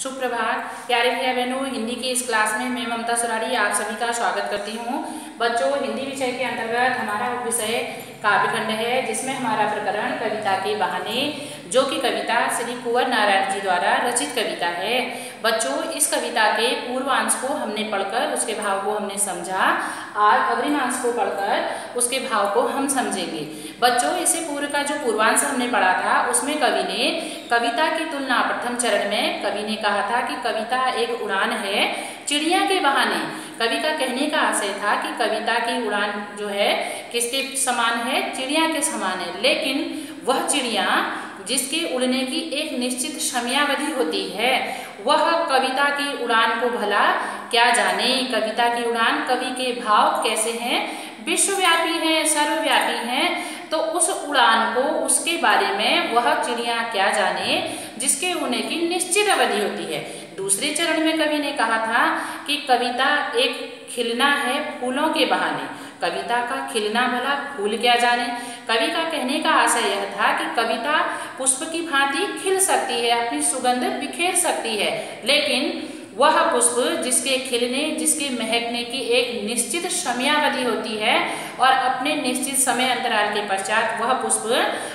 सुप्रभात प्यारे भैया बहनों, हिंदी की इस क्लास में मैं ममता सुराड़ी आप सभी का स्वागत करती हूँ। बच्चों, हिंदी विषय के अंतर्गत हमारा विषय काव्यखंड है, जिसमें हमारा प्रकरण कविता के बहाने, जो कि कविता श्री कुंवर नारायण जी द्वारा रचित कविता है। बच्चों, इस कविता के पूर्वांश को हमने पढ़कर उसके भाव को हमने समझा। आज अग्रिमांश को पढ़कर उसके भाव को हम समझेंगे। बच्चों, इससे पूर्व का जो पूर्वांश हमने पढ़ा था, उसमें कवि ने कविता की तुलना प्रथम चरण में कवि ने कहा था कि कविता एक उड़ान है चिड़िया के बहाने। कवि का कहने का आशय था कि कविता की उड़ान जो है किसके समान है? चिड़िया के समान है। लेकिन वह चिड़िया जिसके उड़ने की एक निश्चित समयावधि होती है, वह कविता की उड़ान को भला क्या जाने। कविता की उड़ान, कवि के भाव कैसे हैं? विश्वव्यापी हैं, सर्वव्यापी हैं। तो उस उड़ान को, उसके बारे में वह चिड़िया क्या जाने जिसके उड़ने की निश्चित अवधि होती है। दूसरे चरण में कवि ने कहा था कि कविता एक खिलना है फूलों के बहाने। कविता का खिलना भला फूल क्या जाने। कवि का कहने का आशय यह था कि कविता पुष्प की भांति खिल सकती है, अपनी सुगंध बिखेर सकती है, लेकिन वह पुष्प जिसके खिलने, जिसके महकने की एक निश्चित समयावधि होती है और अपने निश्चित समय अंतराल के पश्चात वह पुष्प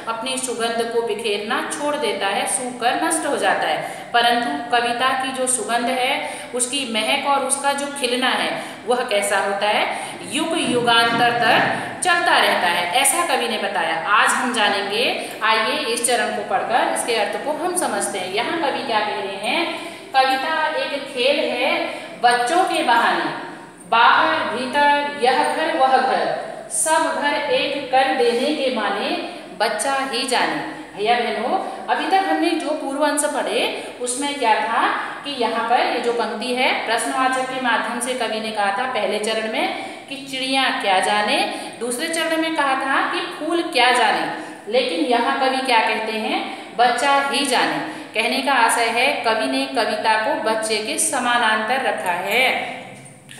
अपनी सुगंध को बिखेरना छोड़ देता है, सूख कर नष्ट हो जाता है। परंतु कविता की जो सुगंध है, उसकी महक और उसका जो खिलना है, वह कैसा होता है? युग युगांतर तक चलता रहता है, ऐसा कवि ने बताया। आज हम जानेंगे। आइए इस चरण को पढ़कर इसके अर्थ को हम समझते हैं। यहाँ कवि क्या कह रहे हैं? कविता एक खेल है बच्चों के बहाने। बाहर भीतर यह घर वह घर, सब घर एक कर देने के माने, बच्चा ही जाने। भैया बहनों, अभी तक हमने जो पूर्वांश पढ़े उसमें क्या था कि यहाँ पर ये जो पंक्ति है, प्रश्नवाचक के माध्यम से कवि ने कहा था पहले चरण में कि चिड़िया क्या जाने, दूसरे चरण में कहा था कि फूल क्या जाने। लेकिन यहाँ कवि क्या कहते हैं? बच्चा ही जाने। कहने का आशय है कवि ने कविता को बच्चे के समानांतर रखा है।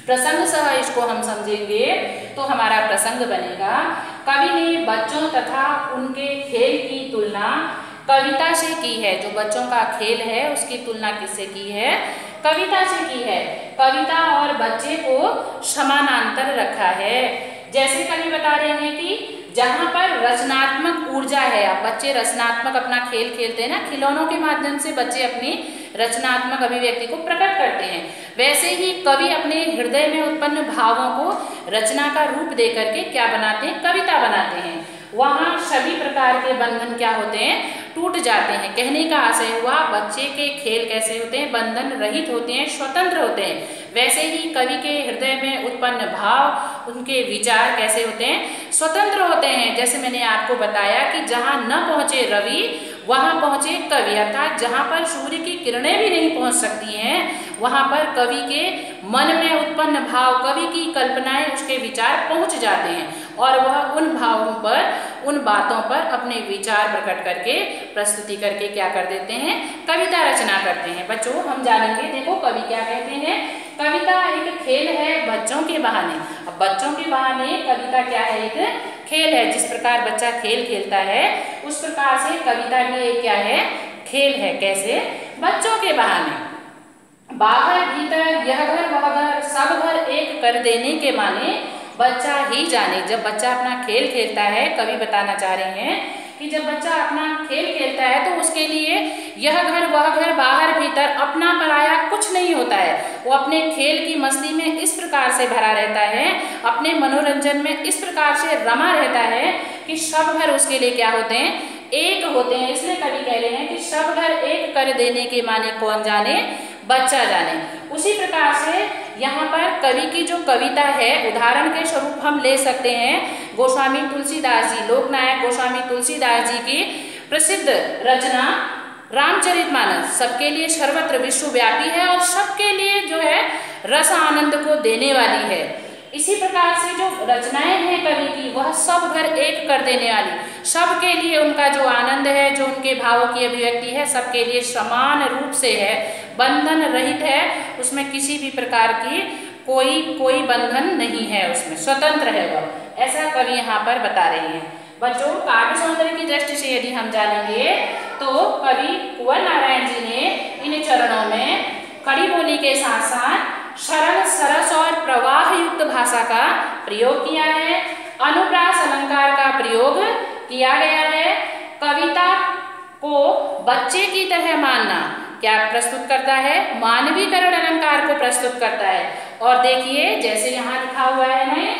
प्रसंग सह इसको हम समझेंगे तो हमारा प्रसंग बनेगा, कवि ने बच्चों तथा उनके खेल की तुलना कविता से की है। जो बच्चों का खेल है उसकी तुलना किससे की है? कविता से की है। कविता और बच्चे को समानांतर रखा है। जैसे कवि बता रहे हैं कि जहाँ पर रचनात्मक ऊर्जा है, आप बच्चे रचनात्मक अपना खेल खेलते हैं ना, खिलौनों के माध्यम से बच्चे अपनी रचनात्मक अभिव्यक्ति को प्रकट करते हैं, वैसे ही कवि अपने हृदय में उत्पन्न भावों को रचना का रूप दे करके क्या बनाते हैं? कविता बनाते हैं। वहाँ सभी प्रकार के बंधन क्या होते हैं? टूट जाते हैं। कहने का आशय हुआ बच्चे के खेल कैसे होते हैं? बंधन रहित होते हैं, स्वतंत्र होते हैं। वैसे ही कवि के हृदय में उत्पन्न भाव, उनके विचार कैसे होते हैं? स्वतंत्र होते हैं। जैसे मैंने आपको बताया कि जहाँ न पहुँचे रवि वहाँ पहुँचे कवि, अर्थात जहाँ पर सूर्य की किरणें भी नहीं पहुँच सकती हैं, वहाँ पर कवि के मन में उत्पन्न भाव, कवि की कल्पनाएं, उसके विचार पहुँच जाते हैं और वह उन भावों पर, उन बातों पर अपने विचार प्रकट करके, प्रस्तुति करके क्या कर देते हैं? कविता रचना करते हैं। बच्चों, हम जानेंगे। देखो कवि क्या कहते हैं? कविता एक खेल है बच्चों के बहाने। अब बच्चों के बहाने कविता क्या है? एक खेल है। जिस प्रकार बच्चा खेल खेलता है उस प्रकार से कविता भी एक क्या है? खेल है। कैसे? बच्चों के बहाने। बाहर भीतर यह घर वह घर, सब घर एक कर देने के माने, बच्चा ही जाने। जब बच्चा अपना खेल खेलता है, कवि बताना चाह रहे हैं कि जब बच्चा अपना खेल खेलता है तो उसके लिए यह घर वह घर, बाहर भीतर अपना पराया कुछ नहीं होता है। वो अपने खेल की मस्ती में इस प्रकार से भरा रहता है, अपने मनोरंजन में इस प्रकार से रमा रहता है कि सब घर उसके लिए क्या होते हैं? एक होते हैं। इसलिए कवि कह रहे हैं कि सब घर एक कर देने के माने कौन जाने? बच्चा जाने। उसी प्रकार से यहाँ पर कवि की जो कविता है, उदाहरण के स्वरूप हम ले सकते हैं गोस्वामी तुलसीदास जी, लोकनायक गोस्वामी तुलसीदास जी की प्रसिद्ध रचना रामचरितमानस। सबके लिए सर्वत्र विश्वव्यापी है और सबके लिए जो है रस आनंद को देने वाली है। इसी प्रकार से जो रचनाएं हैं कवि की, वह सब घर एक कर देने वाली, सबके लिए उनका जो आनंद है, जो उनके भावों की अभिव्यक्ति है, सबके लिए समान रूप से है, बंधन रहित है। उसमें किसी भी प्रकार की कोई बंधन नहीं है, उसमें स्वतंत्र है वह। ऐसा कवि यहाँ पर बता रहे हैं। बच्चों, काव्य सौंदर्य की दृष्टि से यदि हम जानेंगे तो कवि कुंवर नारायण जी ने इन चरणों में खड़ी बोली के साथ साथ सरल, सरस और प्रवाह युक्त भाषा का प्रयोग किया है। अनुप्रास अलंकार का प्रयोग किया गया है। कविता को बच्चे की तरह मानना क्या प्रस्तुत करता है? मानवीकरण अलंकार को प्रस्तुत करता है। और देखिए जैसे यहाँ लिखा हुआ है ना,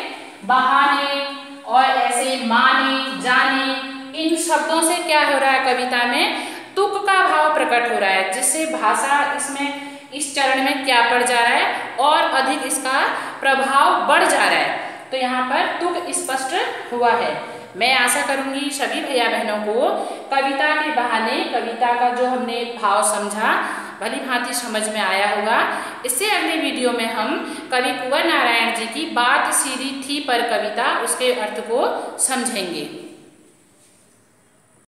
बहाने और ऐसे माने, जाने, इन शब्दों से क्या हो रहा है? कविता में तुक का भाव प्रकट हो रहा है, जिससे भाषा इसमें इस चरण में क्या पड़ जा रहा है और अधिक इसका प्रभाव बढ़ जा रहा है। तो यहाँ पर तुक स्पष्ट हुआ है। मैं आशा करूंगी सभी भैया बहनों को कविता के बहाने कविता का जो हमने भाव समझा भली भांति समझ में आया होगा। इससे अगले वीडियो में हम कवि कुंवर नारायण जी की बात सीरी थी पर कविता, उसके अर्थ को समझेंगे।